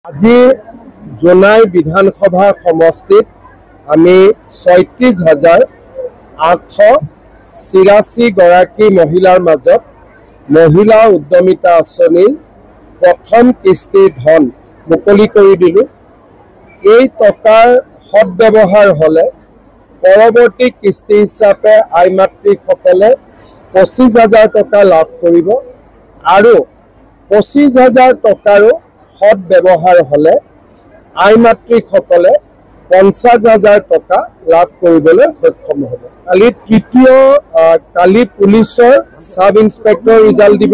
আজি জোনাই বিধানসভা সমষ্টিত আমি ৩৬,৮৮৪ গৰাকী মহিলাৰ মাজত মহিলা উদ্যমিতা আঁচনিৰ প্ৰথম কিস্তিৰ ধন মুকলি কৰি দিলোঁ। এই টকাৰ সদ্ব্যৱহাৰ হ'লে পৰৱৰ্তী কিস্তি হিচাপে আই মাতৃসকলে ২৫,০০০ টকা লাভ কৰিব আৰু ২৫,০০০ টকাৰো সদ্ব্যৱহাৰ হ'লে আই মাতৃসকলে ৫০,০০০ টকা লাভ কৰিবলৈ সক্ষম হ'ব। কালি পুলিচৰ সাব ইন্সপেক্টৰ ৰিজাল্ট দিব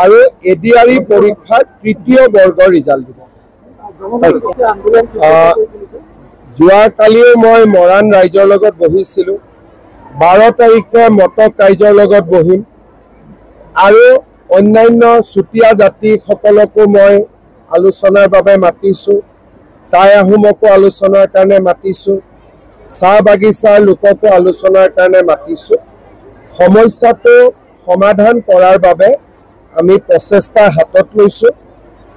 আৰু এডিআৰই পৰীক্ষাৰ তৃতীয় বৰ্গৰ ৰিজাল্ট দিব। যোৱাকালিও মই মৰাণ ৰাইজৰ লগত বহিছিলোঁ, ১২ তাৰিখে মটক ৰাইজৰ লগত বহিম আৰু অন্যান্য চুতীয়া জাতিসকলকো মই আলোচনাৰ বাবে মাতিছোঁ, টাই আহোমকো আলোচনাৰ কাৰণে মাতিছোঁ, চাহ বাগিচাৰ লোককো আলোচনাৰ কাৰণে মাতিছোঁ। সমস্যাটো সমাধান কৰাৰ বাবে আমি প্ৰচেষ্টা হাতত লৈছোঁ।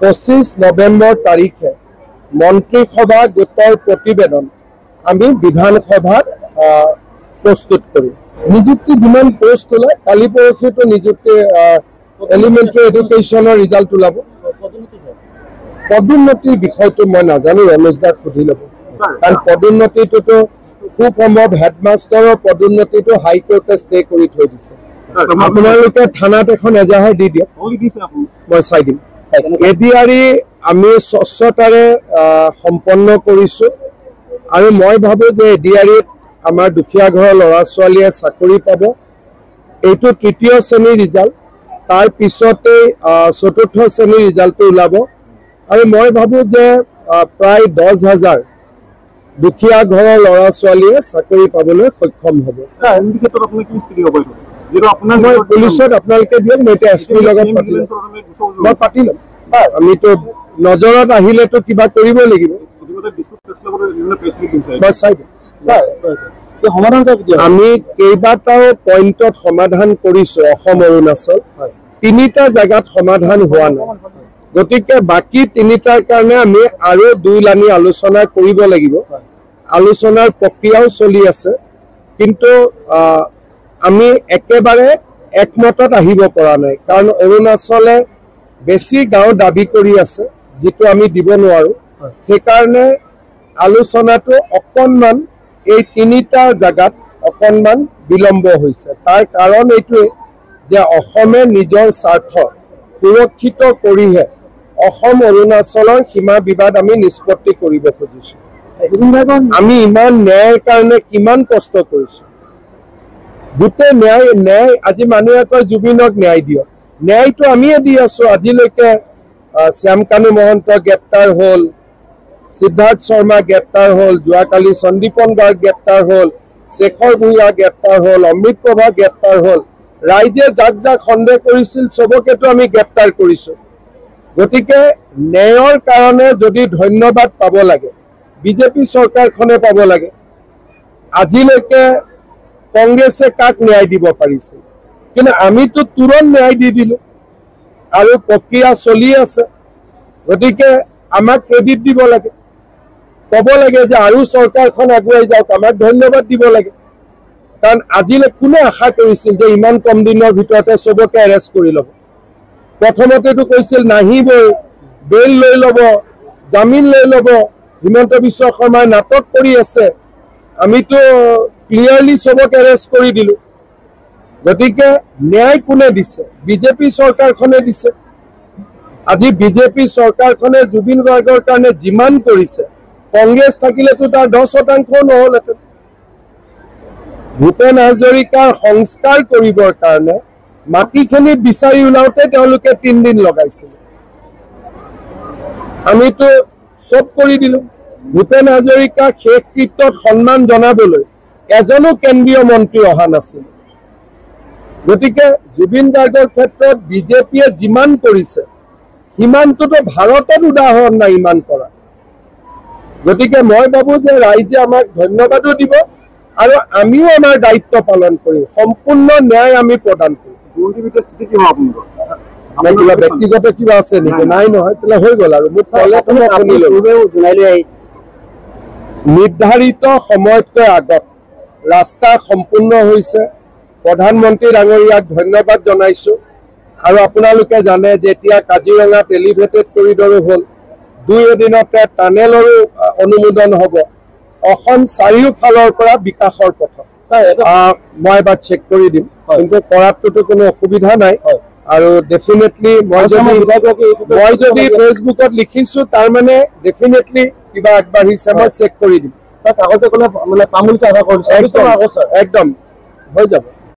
২৫ নৱেম্বৰ তাৰিখে মন্ত্ৰীসভা গোটৰ প্ৰতিবেদন আমি বিধানসভাত প্ৰস্তুত কৰিম। নিযুক্তি যিমান পোষ্ট ওলায়, কালি পৰহিতো নিযুক্তি এলিমেণ্টাৰী এডুকেশ্যনৰ ৰিজাল্ট ওলাব। পদোন্নতিৰ বিষয়টো মই নাজানো, ৰমেশ দাক সুধি ল'ব, কাৰণ পদোন্নতিটোতো খুব সম্ভৱ হেডমাষ্টাৰৰ পদোন্নতিটো হাইকোৰ্টে ষ্টে কৰি থৈ দিছে। আপোনালোকে থানাত এখন এজাহাৰ দি দিয়ক, মই চাই দিম। এডিআৰই আমি স্বচ্ছতাৰে সম্পন্ন কৰিছোঁ আৰু মই ভাবোঁ যে এডিআৰইত আমাৰ দুখীয়া ঘৰৰ ল'ৰা ছোৱালীয়ে চাকৰি পাব। এইটো তৃতীয় শ্ৰেণীৰ ৰিজাল্ট, তাৰ পিছতেই চতুৰ্থ শ্ৰেণীৰ ৰিজাল্টটো ওলাব আৰু মই ভাবোঁ যে প্ৰায় ১০,০০০ দুখীয়া ঘৰৰ ল'ৰা ছোৱালীয়ে চাকৰি পাবলৈ সক্ষম হ'ব। মই পুলিচত আপোনালোকে দিয়ক, মই এতিয়া এছ পিৰ লগত মই পাতি ল'ম। আমিতো নজৰত আহিলেতো কিবা কৰিব লাগিব, মই চাই দিম। আমি কেইবাটাও পইণ্টত সমাধান কৰিছোঁ। অসম অৰুণাচল ৩টা জেগাত সমাধান হোৱা নাই, গতিকে বাকী ৩টাৰ কাৰণে আমি আৰু ২ লানি আলোচনা কৰিব লাগিব। আলোচনাৰ প্ৰক্ৰিয়াও চলি আছে, কিন্তু আমি একেবাৰে একমতত আহিব পৰা নাই, কাৰণ অৰুণাচলে বেছি গাঁও দাবী কৰি আছে, যিটো আমি দিব নোৱাৰোঁ। সেইকাৰণে আলোচনাটো অকণমান এই ৩টা জেগাত অকণমান বিলম্ব হৈছে। তাৰ কাৰণ এইটোৱে যে অসমে নিজৰ স্বাৰ্থ সুৰক্ষিত কৰিহে অসম অৰুণাচলৰ সীমা বিবাদ আমি নিষ্পত্তি কৰিব খুজিছোঁ। আমি ইমান ন্যায়ৰ কাৰণে কিমান কষ্ট কৰিছোঁ, গোটেই ন্যায় আজি মানুহে কয় জুবিনক ন্যায় দিয়ক, ন্যায়টো আমিয়ে দি আছোঁ। আজিলৈকে শ্যামকানু মহন্ত গ্ৰেপ্তাৰ হ'ল, সিদ্ধাৰ্থ শৰ্মা গ্ৰেপ্তাৰ হ'ল, যোৱাকালি সন্দীপন গাৰ্গ গ্ৰেপ্তাৰ হ'ল, শেখৰ ভূঞা গ্ৰেপ্তাৰ হ'ল, অমৃত প্ৰভা গ্ৰেপ্তাৰ হ'ল। ৰাইজে যাক যাক সন্দেহ কৰিছিল চবকেতো আমি গ্ৰেপ্তাৰ কৰিছোঁ। গতিকে ন্যায়ৰ কাৰণে যদি ধন্যবাদ পাব লাগে, বিজেপি চৰকাৰখনে পাব লাগে। আজিলৈকে কংগ্ৰেছে কাক ন্যায় দিব পাৰিছিল, কিন্তু আমিতো তুৰন্ত ন্যায় দি দিলোঁ আৰু প্ৰক্ৰিয়া চলি আছে। গতিকে আমাক ক্ৰেডিট দিব লাগে, ক'ব লাগে যে আৰু চৰকাৰখন আগুৱাই যাওক, আমাক ধন্যবাদ দিব লাগে। কাৰণ আজিলৈ কোনে আশা কৰিছিল যে ইমান কম দিনৰ ভিতৰতে চবকে এৰেষ্ট কৰি ল'ব। প্ৰথমতেতো কৈছিল নাহিবই, বেইল লৈ ল'ব, জামিন লৈ ল'ব। হিমন্ত বিশ্ব শৰ্মাই নাটক কৰি আছে, আমিতো ক্লিয়াৰলি চবক এৰেষ্ট কৰি দিলোঁ। গতিকে ন্যায় কোনে দিছে? বিজেপি চৰকাৰখনে দিছে। আজি বিজেপি চৰকাৰখনে জুবিন গাৰ্গৰ কাৰণে যিমান কৰিছে, কংগ্ৰেছ থাকিলেতো তাৰ 10% নহ'লহেঁতেন। ভূপেন হাজৰিকাৰ সংস্কাৰ কৰিবৰ কাৰণে মাটিখিনি বিচাৰি ওলাওঁতে তেওঁলোকে 3 দিন লগাইছিল। আমিতো চব কৰি দিলোঁ। ভূপেন হাজৰিকাক শেষকৃত্যত সন্মান জনাবলৈ এজনো কেন্দ্ৰীয় মন্ত্ৰী অহা নাছিল। গতিকে জুবিন গাৰ্গৰ ক্ষেত্ৰত বিজেপিয়ে যিমান কৰিছে সিমানটোতো ভাৰতত উদাহৰণ নাই ইমান কৰা। গতিকে মই ভাবোঁ যে ৰাইজে আমাক ধন্যবাদো দিব আৰু আমিও আমাৰ দায়িত্ব পালন কৰিম, সম্পূৰ্ণ ন্যায় আমি প্ৰদান কৰিম। কিবা ব্যক্তিগত কিবা আছে নেকি? নাই নহয়, তেতিয়াহ'লে হৈ গ'ল আৰু মোক ক'লে নিৰ্ধাৰিত সময়তকৈ আগত ৰাস্তা সম্পূৰ্ণ হৈছে। প্ৰধানমন্ত্ৰী ডাঙৰীয়াক ধন্যবাদ জনাইছোঁ। আৰু আপোনালোকে জানে যে এতিয়া কাজিৰঙাত এলিভেটেড কৰিডৰো হ'ল, 2 এদিনতে টানেলৰো অনুমোদন হ'ব। অসম চাৰিওফালৰ পৰা বিকাশৰ পথ। মই এবাৰ চেক কৰি দিম, কিন্তু কৰাটোতো কোনো অসুবিধা নাই। আৰু ডেফিনেটলি মই যদি ফেচবুকত লিখিছোঁ, তাৰমানে ডেফিনেটলি কিবা আগবাঢ়িছে, মই চেক কৰি দিম। কাগজে ক'লে মানে পাম বুলি আশা কৰিছোঁ, একদম হৈ যাব।